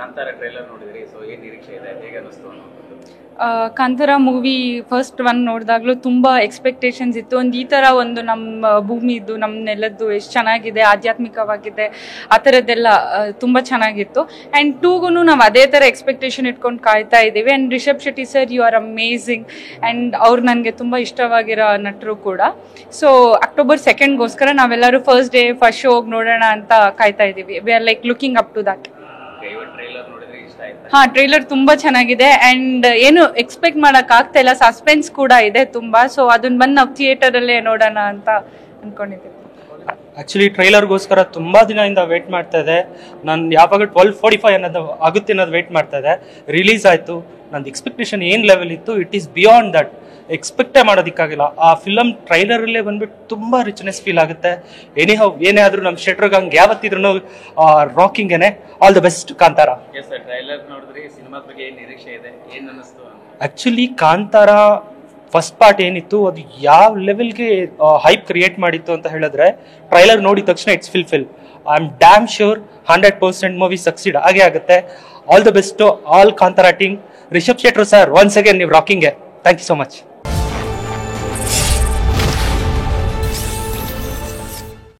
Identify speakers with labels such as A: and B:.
A: Kantara trailer ನೋಡಿದ್ರಿ, so ಏನ್ ನಿರೀಕ್ಷೆ ಇದೆ, ಹೇಗೆ ಅನಿಸ್ತು ಅನ್ನೋದು?
B: ಕಾಂತಾರ ಮೂವಿ ಫಸ್ಟ್ ಒನ್ ನೋಡಿದಾಗಲೂ ತುಂಬ ಎಕ್ಸ್ಪೆಕ್ಟೇಷನ್ಸ್ ಇತ್ತು. ಒಂದು ಈ ಥರ ಒಂದು ನಮ್ಮ ಭೂಮಿದು ನಮ್ಮ ನೆಲದ್ದು ಎಷ್ಟು ಚೆನ್ನಾಗಿದೆ, ಆಧ್ಯಾತ್ಮಿಕವಾಗಿದೆ, ಆ ಥರದ್ದೆಲ್ಲ ತುಂಬ ಚೆನ್ನಾಗಿತ್ತು. ಆ್ಯಂಡ್ ಟೂಗೂ ನಾವು ಅದೇ ಥರ ಎಕ್ಸ್ಪೆಕ್ಟೇಷನ್ ಇಟ್ಕೊಂಡು ಕಾಯ್ತಾ ಇದ್ದೀವಿ. And Rishab Shetty sir, you are amazing. And ಅವ್ರು ನನಗೆ ತುಂಬ ಇಷ್ಟವಾಗಿರೋ ನಟರು ಕೂಡ. ಸೊ ಅಕ್ಟೋಬರ್ 2ಗೋಸ್ಕರ ನಾವೆಲ್ಲರೂ ಫಸ್ಟ್ ಡೇ ಫಸ್ಟ್ ಶೋ ಹೋಗಿ ನೋಡೋಣ ಅಂತ ಕಾಯ್ತಾ ಇದ್ದೀವಿ. We are like looking up to that. ಹಾ, ಟ್ರೈಲರ್ ತುಂಬಾ ಚೆನ್ನಾಗಿದೆ. ಅಂಡ್ ಏನು ಎಕ್ಸ್ಪೆಕ್ಟ್ ಮಾಡಕ್ ಆಗ್ತಾ ಇಲ್ಲ, ಸಸ್ಪೆನ್ಸ್ ಕೂಡ ಇದೆ ತುಂಬಾ. ಸೊ ಅದನ್ನ ಬಂದು ನಾವು ಥಿಯೇಟರ್ ಅಲ್ಲೇ ನೋಡೋಣ ಅಂತ ಅನ್ಕೊಂಡಿದ್ದೀವಿ.
C: ಆಕ್ಚುಲಿ ಟ್ರೈಲರ್ಗೋಸ್ಕರ ತುಂಬಾ ದಿನದಿಂದ ವೇಟ್ ಮಾಡ್ತಾ ಇದೆ. ನಾನು ಯಾವಾಗ 12:45 ಅನ್ನೋದು ಆಗುತ್ತೆ ಅನ್ನೋದು ವೇಟ್ ಮಾಡ್ತಾ ಇದೆ. ರಿಲೀಸ್ ಆಯ್ತು, ನಂದು ಎಕ್ಸ್ಪೆಕ್ಟೇಷನ್ ಏನ್ ಲೆವೆಲ್ ಇತ್ತು, ಇಟ್ ಈಸ್ ಬಿಯಾಂಡ್ ದಟ್. ಎಕ್ಸ್ಪೆಕ್ಟೇ ಮಾಡೋದಕ್ಕಾಗಿಲ್ಲ. ಆ ಫಿಲಮ್ ಟ್ರೈಲರಲ್ಲೇ ಬಂದ್ಬಿಟ್ಟು ತುಂಬಾ ರಿಚ್ನೆಸ್ ಫೀಲ್ ಆಗುತ್ತೆ. ಎನಿಹೌ ಏನೇ ಆದ್ರೂ ನಮ್ಮ ಶೆಟ್ರಿಗೆ ಹಂಗೆ ಯಾವತ್ತಿದ್ರು ರಾಕಿಂಗ್ ಏನೆ. All the best Kantara.
A: Trailer ನೋಡಿದ್ರಿ, ಸಿನಿಮಾದ ಬಗ್ಗೆ ಏನ್ ನಿರೀಕ್ಷೆ ಇದೆ, ಏನ್ ಅನ್ನಿಸ್ತು?
C: ಆಕ್ಚುಲಿ ಕಾಂತಾರ ಫಸ್ಟ್ ಪಾರ್ಟ್ ಏನಿತ್ತು ಅದು ಯಾವ ಲೆವೆಲ್ಗೆ ಹೈಪ್ ಕ್ರಿಯೇಟ್ ಮಾಡಿತ್ತು ಅಂತ ಹೇಳಿದ್ರೆ, ಟ್ರೈಲರ್ ನೋಡಿದ ತಕ್ಷಣ it's fill. I am damn sure 100% movie succeed ಆಗೇ ಆಗುತ್ತೆ. All the best all Kantara team. Rishab ಶೆಟ್ರು ಸರ್, ಒನ್ಸ್ ಅಗೇನ್ ನೀವು rocking. Thank you so much.